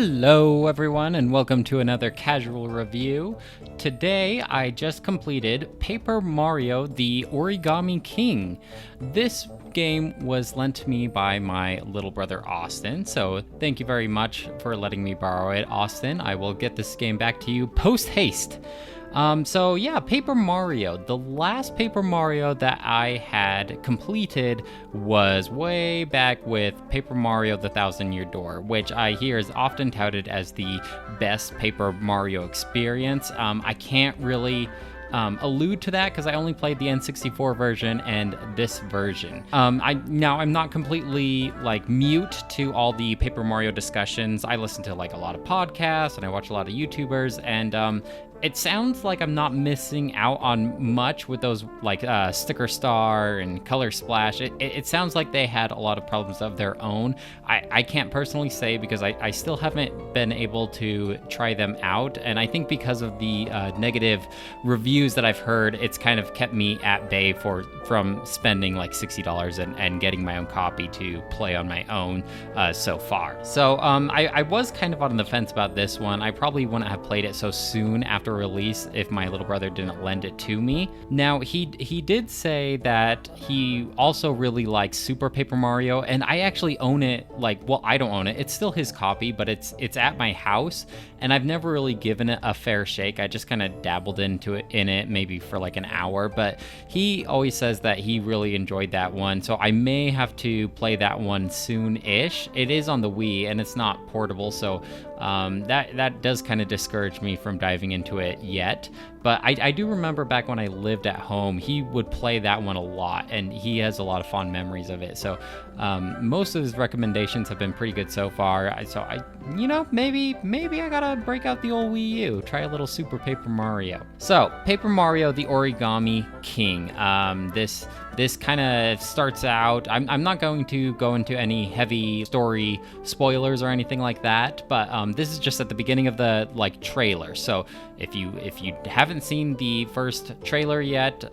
Hello everyone and welcome to another casual review. Today I just completed Paper Mario the Origami King. This game was lent to me by my little brother Austin, so thank you very much for letting me borrow it, Austin. I will get this game back to you post haste. So yeah, Paper Mario. The last Paper Mario that I had completed was way back with Paper Mario the Thousand Year Door, which I hear is often touted as the best Paper Mario experience. I can't really allude to that because I only played the N64 version and this version. I'm not completely mute to all the Paper Mario discussions. I listen to a lot of podcasts and I watch a lot of YouTubers, and it sounds like I'm not missing out on much with those Sticker Star and Color Splash. It sounds like they had a lot of problems of their own. I can't personally say because I still haven't been able to try them out, and I think because of the negative reviews that I've heard, it's kind of kept me at bay from spending $60 and getting my own copy to play on my own so far. So I was kind of on the fence about this one. I probably wouldn't have played it so soon after release if my little brother didn't lend it to me. Now he did say that he also really likes Super Paper Mario, and I actually own it. I don't own it. It's still his copy, but it's at my house, and I've never really given it a fair shake. I just kind of dabbled in it maybe for an hour, but he always says that he really enjoyed that one, so I may have to play that one soon-ish. It is on the Wii and it's not portable, so that does kind of discourage me from diving into it yet. But I do remember back when I lived at home, he would play that one a lot, and he has a lot of fond memories of it. So most of his recommendations have been pretty good so far. Maybe I gotta break out the old Wii U, try a little Super Paper Mario. So Paper Mario the Origami King. This kind of starts out, I'm not going to go into any heavy story spoilers or anything like that, but this is just at the beginning of the trailer. So if you haven't seen the first trailer yet,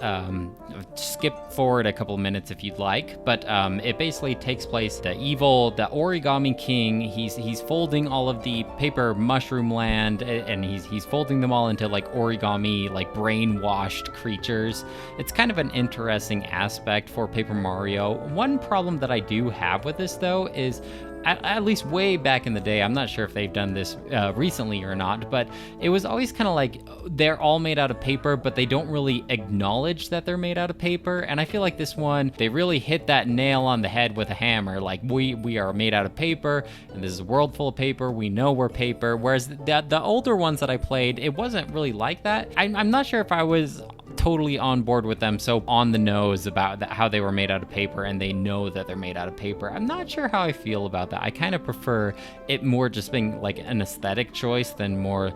skip forward a couple of minutes if you'd like. But it basically takes place the Origami King. He's folding all of the paper mushroom land, and he's folding them all into origami, brainwashed creatures. It's kind of an interesting aspect for Paper Mario. One problem that I do have with this though is, at least way back in the day, I'm not sure if they've done this recently or not, but it was always kind of they're all made out of paper, but they don't really acknowledge that they're made out of paper. And I feel like this one, they really hit that nail on the head with a hammer. We are made out of paper, and this is a world full of paper. We know we're paper. Whereas the older ones that I played, it wasn't really like that. I'm not sure if I was totally on board with them, so on the nose about how they were made out of paper and they know that they're made out of paper. I'm not sure how I feel about that. I kind of prefer it more just being an aesthetic choice than more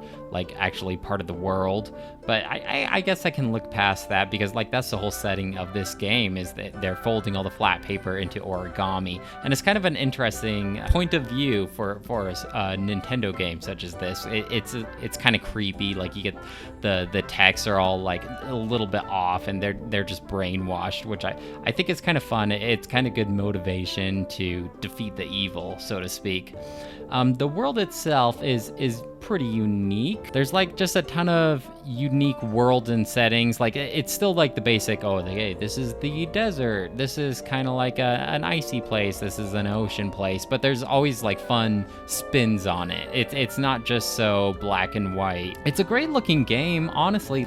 actually part of the world. But I guess I can look past that because that's the whole setting of this game, is that they're folding all the flat paper into origami, and it's kind of an interesting point of view for a Nintendo game such as this. It's kind of creepy. You get the texts are all a little bit off, and they're just brainwashed, which I think is kind of fun. It's kind of good motivation to defeat the evil, so to speak. The world itself is pretty unique. There's just a ton of unique worlds and settings. It's still the basic, hey, this is the desert, this is kind of an icy place, this is an ocean place, but there's always fun spins on it. It's not just so black and white. It's a great looking game, honestly.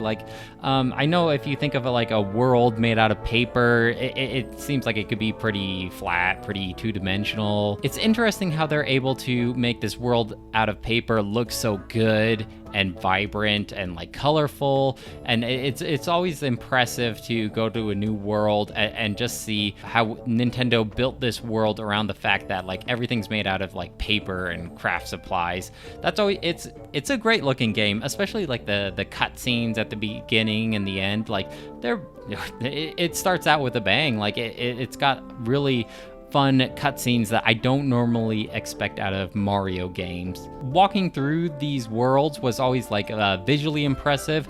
I know if you think of it a world made out of paper, it seems like it could be pretty flat, pretty two-dimensional. It's interesting how they're able to make this world out of paper look so good and vibrant and colorful, and it's always impressive to go to a new world and just see how Nintendo built this world around the fact that everything's made out of paper and craft supplies. That's always it's a great looking game, especially the cutscenes at the beginning and the end. It starts out with a bang. It's got really fun cutscenes that I don't normally expect out of Mario games. Walking through these worlds was always visually impressive.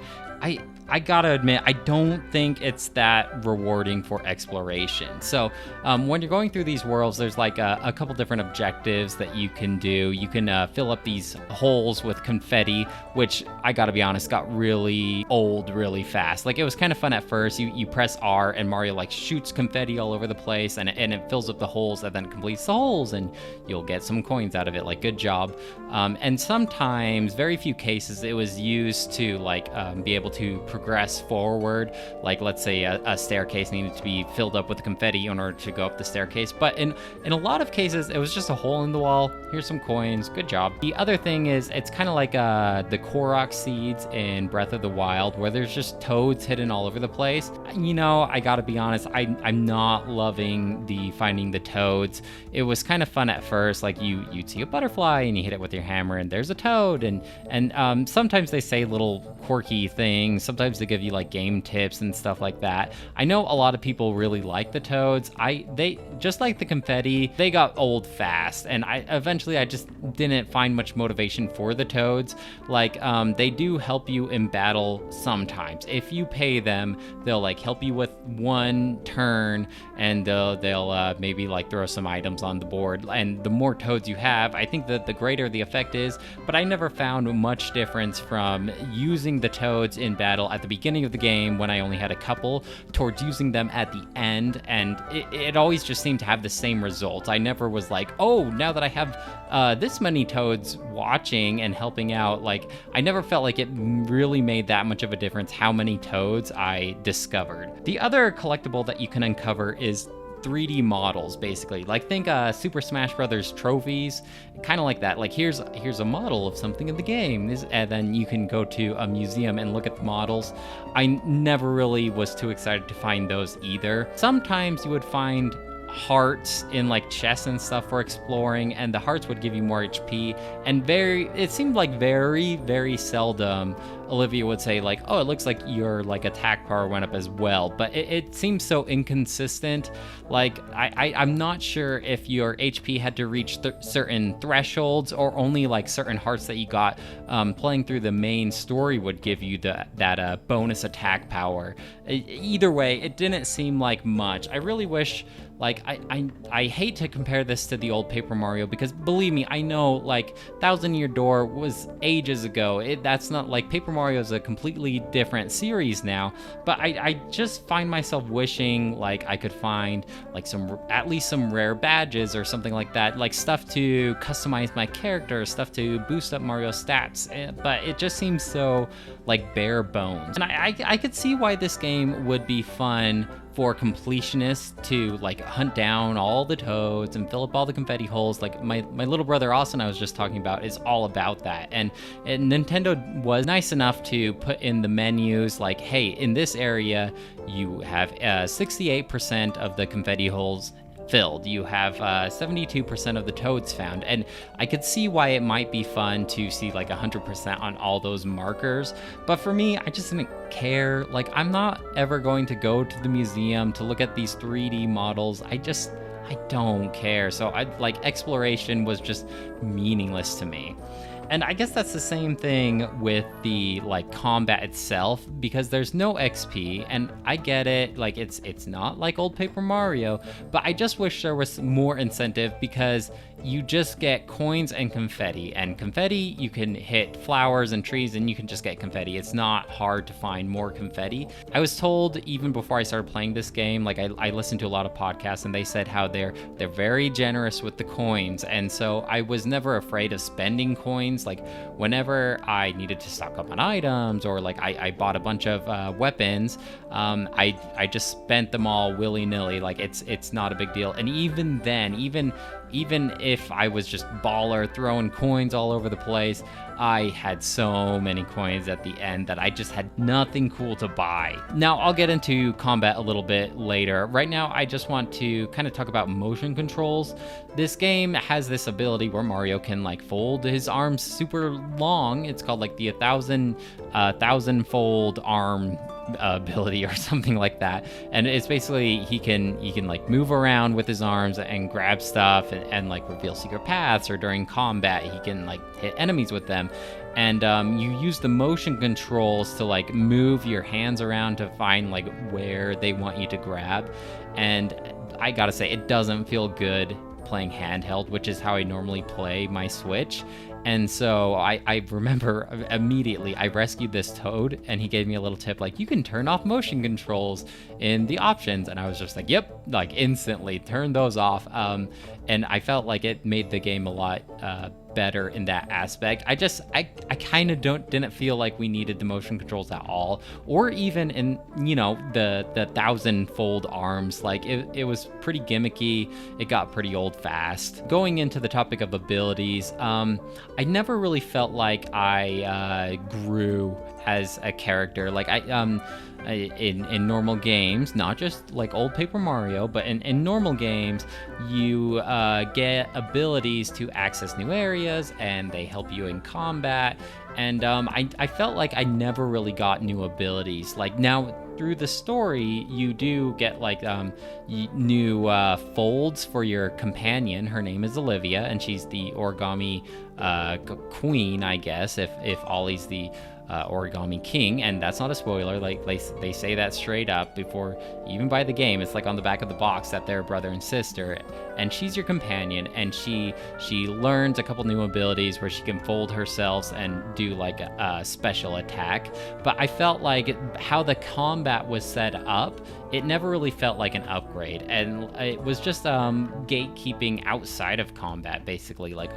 I gotta admit, I don't think it's that rewarding for exploration. So when you're going through these worlds, there's like a couple different objectives that you can do. You can fill up these holes with confetti, which I gotta be honest, got really old really fast. Like, it was kind of fun at first. You press R and Mario like shoots confetti all over the place, and it fills up the holes, and then it completes the holes, and you'll get some coins out of it. Like, good job. And sometimes, very few cases, it was used to like be able to progress forward. Like, let's say a staircase needed to be filled up with confetti in order to go up the staircase. But in a lot of cases, it was just a hole in the wall. Here's some coins. Good job. The other thing is, it's kind of like the Korok seeds in Breath of the Wild, where there's just toads hidden all over the place. You know, I gotta be honest, I'm not loving the finding the toads. It was kind of fun at first. Like, you'd see a butterfly and you hit it with your hammer and there's a toad, and sometimes they say little quirky things. Sometimes they give you like game tips and stuff like that. I know a lot of people really like the toads. They just like the confetti, they got old fast, and I eventually just didn't find much motivation for the toads. Like, they do help you in battle sometimes. If you pay them, they'll like help you with one turn, and they'll maybe like throw some items on the board. And the more toads you have, I think that the greater the effect is. But I never found much difference from using the toads in battle at the beginning of the game, when I only had a couple, towards using them at the end, and it always just seemed to have the same result. I never was like, oh, now that I have this many toads watching and helping out, like, I never felt like it really made that much of a difference how many toads I discovered. The other collectible that you can uncover is 3D models, basically. Like, think Super Smash Brothers trophies, kind of like that. Like, here's a model of something in the game, and then you can go to a museum and look at the models. I never really was too excited to find those either. Sometimes you would find hearts in like chests and stuff for exploring, and the hearts would give you more HP, and it seemed like very, very seldom Olivia would say like, oh, it looks like your like attack power went up as well, but it seems so inconsistent. Like, I'm not sure if your HP had to reach certain thresholds, or only like certain hearts that you got playing through the main story would give you that bonus attack power. Either way, it didn't seem like much. I really wish, like, I hate to compare this to the old Paper Mario, because believe me, I know like Thousand Year Door was ages ago. That's not like Paper Mario is a completely different series now, but I just find myself wishing like I could find like at least some rare badges or something like that, like stuff to customize my character, stuff to boost up Mario's stats. But it just seems so like bare bones, and I could see why this game would be fun for completionists to like hunt down all the toads and fill up all the confetti holes. Like my little brother Austin, I was just talking about, is all about that. And Nintendo was nice enough to put in the menus like, hey, in this area you have 68% of the confetti holes filled. You have 72% of the toads found, and I could see why it might be fun to see like 100% on all those markers. But for me, I just didn't care. Like, I'm not ever going to go to the museum to look at these 3D models. I don't care. So exploration was just meaningless to me. And I guess that's the same thing with the like combat itself, because there's no XP, and I get it, like it's not like old Paper Mario, but I just wish there was more incentive, because you just get coins and confetti, you can hit flowers and trees and you can just get confetti. It's not hard to find more confetti. I was told even before I started playing this game, like I listened to a lot of podcasts, and they said how they're very generous with the coins, and so I was never afraid of spending coins. Like, whenever I needed to stock up on items, or like I bought a bunch of weapons, I just spent them all willy-nilly. Like, it's not a big deal. And even then, even if I was just baller throwing coins all over the place, I had so many coins at the end that I just had nothing cool to buy. Now, I'll get into combat a little bit later. Right now, I just want to kind of talk about motion controls. This game has this ability where Mario can like fold his arms super long. It's called like the 1,000-fold arm ability or something like that. And it's basically he can like move around with his arms and grab stuff and like reveal secret paths, or during combat he can like hit enemies with them. And you use the motion controls to like move your hands around to find like where they want you to grab. And I gotta say, it doesn't feel good playing handheld, which is how I normally play my Switch. And so I remember immediately I rescued this Toad, and he gave me a little tip like, you can turn off motion controls in the options. And I was just like, yep, like instantly turn those off. And I felt like it made the game a lot better in that aspect. I kind of didn't feel like we needed the motion controls at all, or even in, you know, the 1,000-fold arms. Like it was pretty gimmicky. It got pretty old fast. Going into the topic of abilities, I never really felt like I grew as a character. Like in normal games, not just like old Paper Mario, but in normal games, you get abilities to access new areas, and they help you in combat. And I felt like I never really got new abilities. Like now, through the story, you do get like new folds for your companion. Her name is Olivia, and she's the origami queen, I guess, if Ollie's the Origami King. And that's not a spoiler. Like they say that straight up before you even buy the game. It's like on the back of the box that they're brother and sister, and she's your companion. And she learns a couple new abilities where she can fold herself and do like a special attack. But I felt like how the combat was set up, it never really felt like an upgrade, and it was just gatekeeping outside of combat, basically. Like,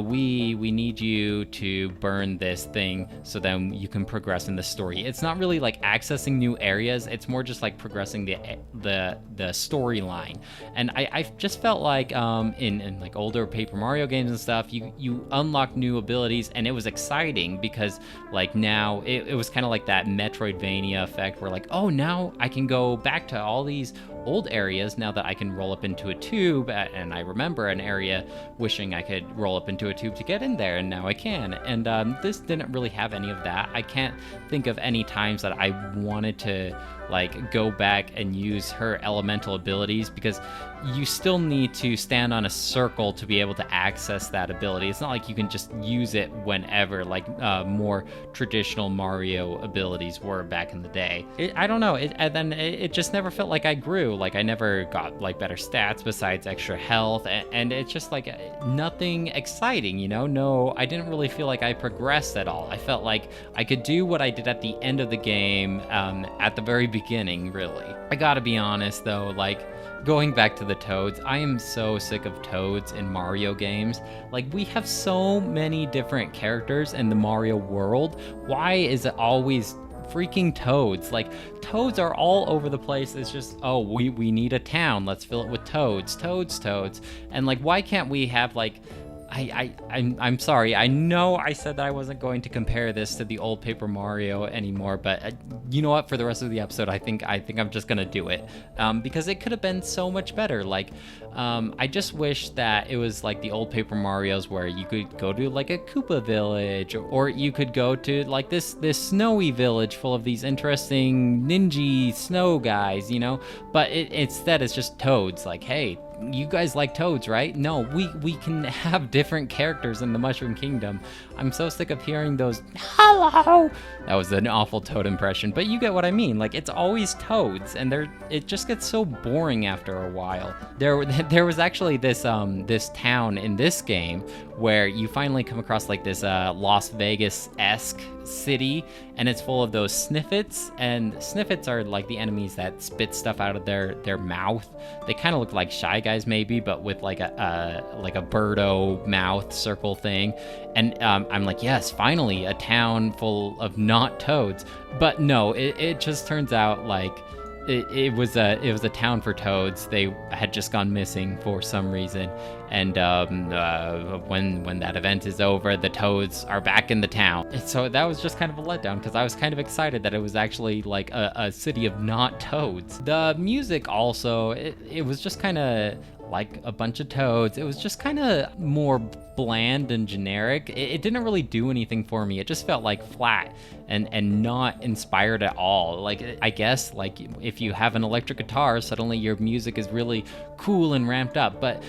we need you to burn this thing so then you can progress in the story. It's not really like accessing new areas. It's more just like progressing the storyline. And I just felt like in like older Paper Mario games and stuff, you unlock new abilities, and it was exciting because like now it was kind of like that Metroidvania effect where like, oh, now I can go back to all these old areas now that I can roll up into a tube. And I remember an area wishing I could roll up into a tube to get in there, and now I can. And this didn't really have any of that. I can't think of any times that I wanted to like go back and use her elemental abilities, because you still need to stand on a circle to be able to access that ability. It's not like you can just use it whenever, like more traditional Mario abilities were back in the day. I don't know, and then it just never felt like I grew. Like I never got like better stats besides extra health, and it's just like nothing exciting, you know? No, I didn't really feel like I progressed at all. I felt like I could do what I did at the end of the game at the very beginning, really. I gotta be honest though, like going back to the Toads, I am so sick of Toads in Mario games. Like, we have so many different characters in the Mario world. Why is it always freaking Toads? Like, Toads are all over the place. It's just, oh, we need a town, let's fill it with Toads. And like, why can't we have like, I'm sorry. I know I said that I wasn't going to compare this to the old Paper Mario anymore, but you know what? For the rest of the episode, I think I'm just gonna do it because it could have been so much better. Like, I just wish that it was like the old Paper Marios where you could go to like a Koopa village, or you could go to like this snowy village full of these interesting ninja snow guys, you know. But instead, it's just Toads. Like, hey, you guys like Toads, right? No, we can have different characters in the Mushroom Kingdom. I'm so sick of hearing those hello. That was an awful Toad impression, but you get what I mean. Like, it's always Toads, and it just gets so boring after a while. There was actually this town in this game where you finally come across like this Las Vegas-esque city, and it's full of those Sniffets, and Sniffets are like the enemies that spit stuff out of their mouth. They kind of look like Shy Guys maybe, but with like a birdo mouth circle thing. And I'm like, yes, finally a town full of not Toads. But no, it just turns out like it was a town for Toads. They had just gone missing for some reason, and when that event is over, the Toads are back in the town. And so that was just kind of a letdown, because I was kind of excited that it was actually like a city of not Toads. The music also, it was just kind of like a bunch of toads. It was just kind of more bland and generic. It didn't really do anything for me. It just felt like flat and not inspired at all. Like, I guess like if you have an electric guitar, suddenly your music is really cool and ramped up. But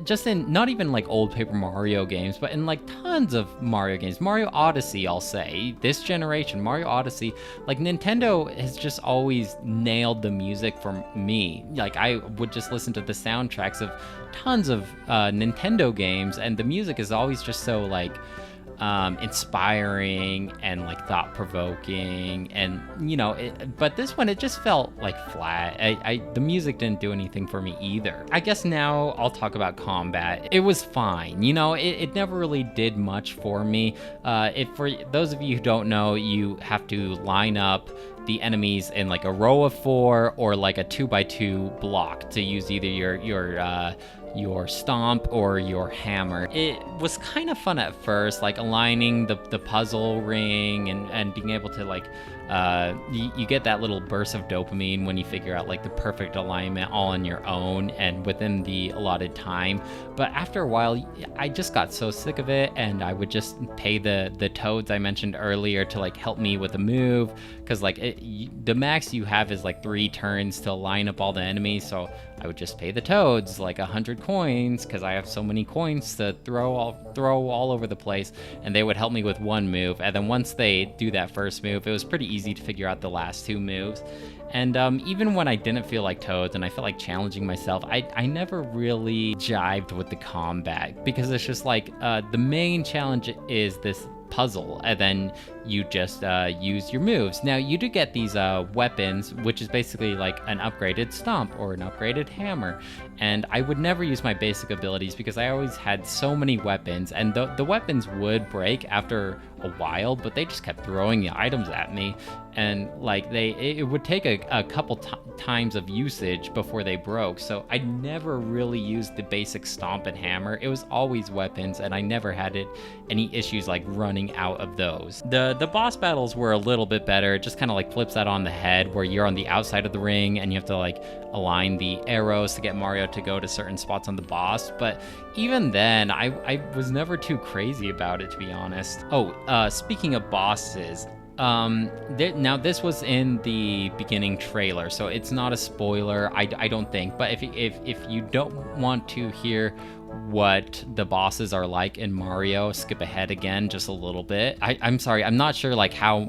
just in not even like old Paper Mario games, but in like tons of Mario games, Mario Odyssey, I'll say, this generation, Mario Odyssey, like Nintendo has just always nailed the music for me. Like, I would just listen to the soundtracks of tons of Nintendo games, and the music is always just so like inspiring and like thought-provoking, and but this one, it just felt like flat. The music didn't do anything for me either. I guess now I'll talk about combat. It was fine, it never really did much for me. For those of you who don't know, you have to line up the enemies in like a row of 4 or like a 2x2 block to use either your stomp or your hammer. It was kind of fun at first, like aligning the puzzle ring and being able to like you get that little burst of dopamine when you figure out like the perfect alignment all on your own and within the allotted time. But after a while, I just got so sick of it, and I would just pay the toads I mentioned earlier to like help me with a move, because like the max you have is like 3 turns to line up all the enemies. So I would just pay the toads like 100 coins, because I have so many coins to throw all over the place, and they would help me with one move. And then once they do that first move, it was pretty easy to figure out the last 2 moves. And even when I didn't feel like toads and I felt like challenging myself, I never really jived with the combat, because it's just like the main challenge is this puzzle, and then you just use your moves. Now, you do get these weapons, which is basically like an upgraded stomp or an upgraded hammer, and I would never use my basic abilities because I always had so many weapons, and the weapons would break after a while, but they just kept throwing the items at me, and like it would take a couple times of usage before they broke. So I never really used the basic stomp and hammer. It was always weapons, and I never had any issues like running out of those. The boss battles were a little bit better. It just kind of like flips that on the head, where you're on the outside of the ring and you have to like align the arrows to get Mario to go to certain spots on the boss. But even then, I was never too crazy about it, to be honest. Speaking of bosses, now this was in the beginning trailer, so it's not a spoiler, I don't think. But if you don't want to hear what the bosses are like in Mario, skip ahead again just a little bit. I'm sorry, I'm not sure like how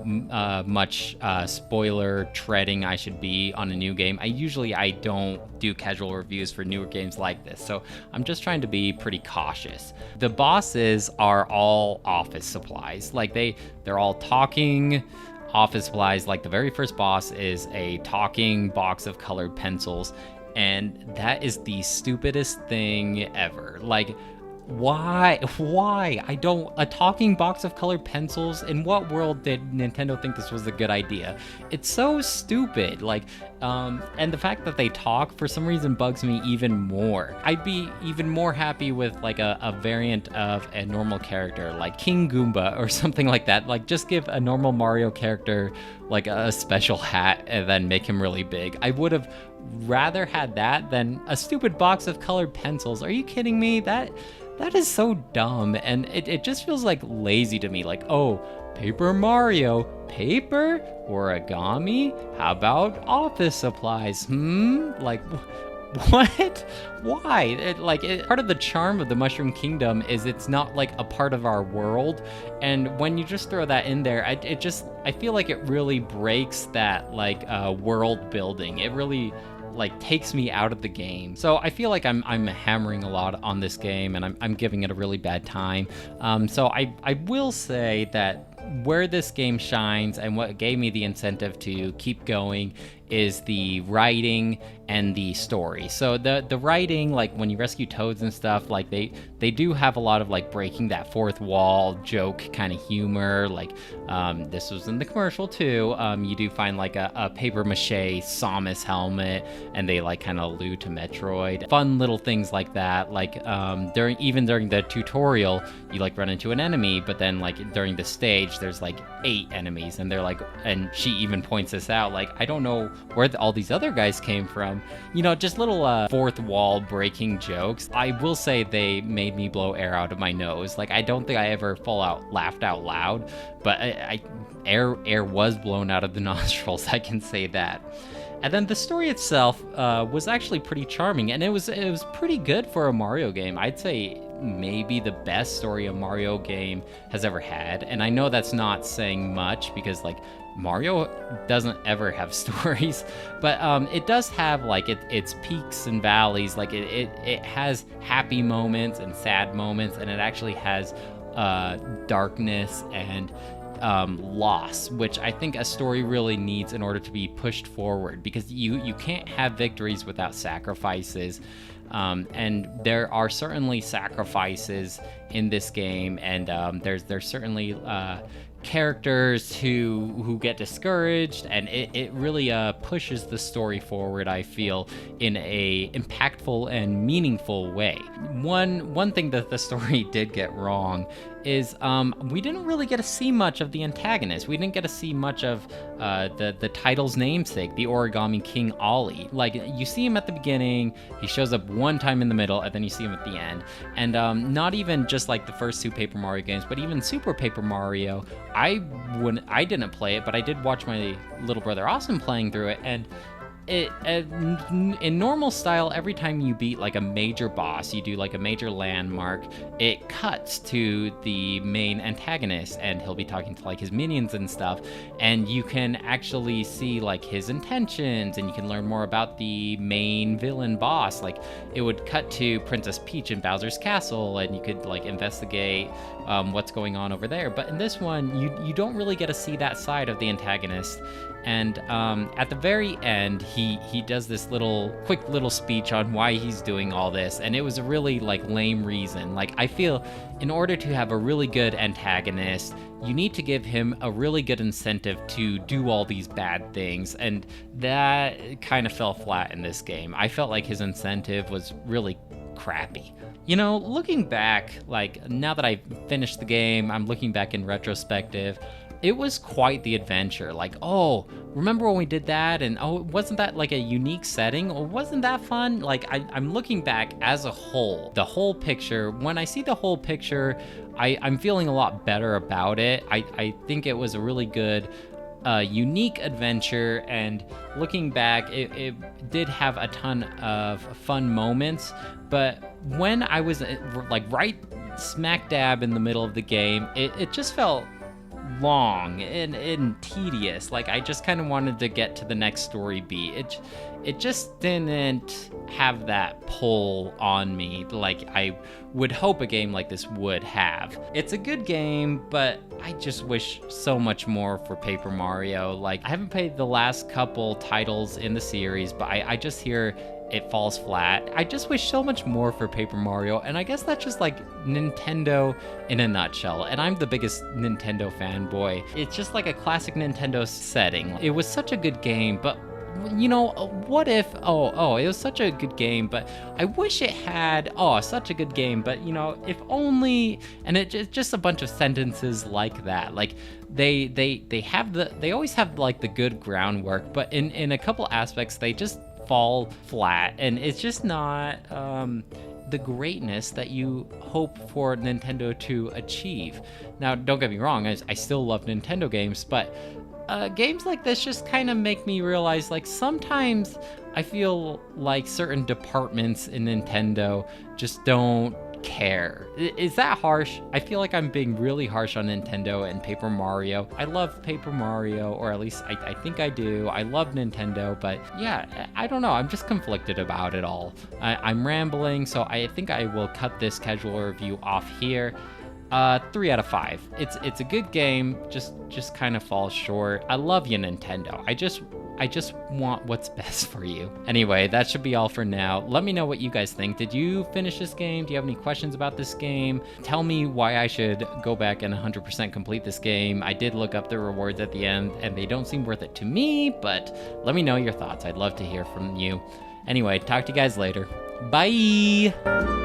much spoiler treading I should be on a new game. I don't do casual reviews for newer games like this, so I'm just trying to be pretty cautious. The bosses are all office supplies. Like they're all talking office supplies. Like the very first boss is a talking box of colored pencils, and that is the stupidest thing ever. Like, why? A talking box of colored pencils? In what world did Nintendo think this was a good idea? It's so stupid. Like, and the fact that they talk for some reason bugs me even more. I'd be even more happy with like a variant of a normal character, like King Goomba or something like that. Like, just give a normal Mario character like a special hat and then make him really big. I would have rather had that than a stupid box of colored pencils. Are you kidding me? That is so dumb, and it just feels like lazy to me. Like, oh, Paper Mario, paper, origami, how about office supplies? Like, what? Why? Part of the charm of the Mushroom Kingdom is it's not like a part of our world, and when you just throw that in there, I feel like it really breaks that like world building. It really like takes me out of the game. So I feel like I'm hammering a lot on this game, and I'm giving it a really bad time. So I will say that where this game shines and what gave me the incentive to keep going is the writing and the story. So the writing, like when you rescue toads and stuff, like they they do have a lot of like breaking that fourth wall joke kind of humor. Like this was in the commercial too. You do find like a paper mache Samus helmet, and they like kind of allude to Metroid. Fun little things like that. Like during the tutorial, you like run into an enemy, but then like during the stage, there's like 8 enemies, and they're like, and she even points this out, like, I don't know where all these other guys came from. You know, just little fourth wall breaking jokes. I will say they made me blow air out of my nose. Like, I don't think I ever laughed out loud, but air was blown out of the nostrils, I can say that. And then the story itself was actually pretty charming, and it was pretty good for a Mario game. I'd say maybe the best story a Mario game has ever had. And I know that's not saying much, because like Mario doesn't ever have stories, but it does have like its peaks and valleys. Like it has happy moments and sad moments, and it actually has darkness and loss, which I think a story really needs in order to be pushed forward, because you can't have victories without sacrifices. And there are certainly sacrifices in this game, and there's certainly characters who get discouraged, and it really pushes the story forward, I feel, in a impactful and meaningful way. One thing that the story did get wrong is we didn't really get to see much of the antagonist. We didn't get to see much of the title's namesake, the Origami King Ollie. Like, you see him at the beginning, he shows up one time in the middle, and then you see him at the end. And not even just like the first 2 Paper Mario games, but even Super Paper Mario, I didn't play it, but I did watch my little brother Austin playing through it, and in normal style, every time you beat like a major boss, you do like a major landmark, it cuts to the main antagonist, and he'll be talking to like his minions and stuff, and you can actually see like his intentions, and you can learn more about the main villain boss. Like, it would cut to Princess Peach in Bowser's castle, and you could like investigate what's going on over there. But in this one, you don't really get to see that side of the antagonist. And at the very end, he does this quick little speech on why he's doing all this, and it was a really like lame reason. Like, I feel in order to have a really good antagonist, you need to give him a really good incentive to do all these bad things, and that kind of fell flat in this game. I felt like his incentive was really crappy. You know, looking back, like now that I've finished the game, I'm looking back in retrospective, it was quite the adventure. Like, oh, remember when we did that? And oh, wasn't that like a unique setting? Or wasn't that fun? Like, I'm looking back as a whole, the whole picture. When I see the whole picture, I'm feeling a lot better about it. I think it was a really good, unique adventure, and looking back, it did have a ton of fun moments. But when I was like right smack dab in the middle of the game, it just felt long and tedious. Like, I just kind of wanted to get to the next story beat. It just didn't have that pull on me like I would hope a game like this would have. It's a good game, but I just wish so much more for Paper Mario. Like, I haven't played the last couple titles in the series, but I just hear it falls flat. I just wish so much more for Paper Mario, and I guess that's just like Nintendo in a nutshell, and I'm the biggest Nintendo fanboy. It's just like a classic Nintendo setting. It was such a good game, but you know, what if, it was such a good game, but I wish it had, such a good game, but you know, if only, and it's just a bunch of sentences like that. Like, they always have like the good groundwork, but in a couple aspects, they just fall flat, and it's just not the greatness that you hope for Nintendo to achieve. Now, don't get me wrong, I still love Nintendo games, but games like this just kind of make me realize, like, sometimes I feel like certain departments in Nintendo just don't care. Is that harsh? I feel like I'm being really harsh on Nintendo and Paper Mario. I love Paper Mario, or at least I think I do. I love Nintendo, but yeah, I don't know. I'm just conflicted about it all. I'm rambling, so I think I will cut this casual review off here. 3 out of 5. It's a good game, just kind of falls short. I love you, Nintendo. I just I just want what's best for you. Anyway, that should be all for now. Let me know what you guys think. Did you finish this game? Do you have any questions about this game? Tell me why I should go back and 100% complete this game. I did look up the rewards at the end, and they don't seem worth it to me, but let me know your thoughts. I'd love to hear from you. Anyway, talk to you guys later. Bye!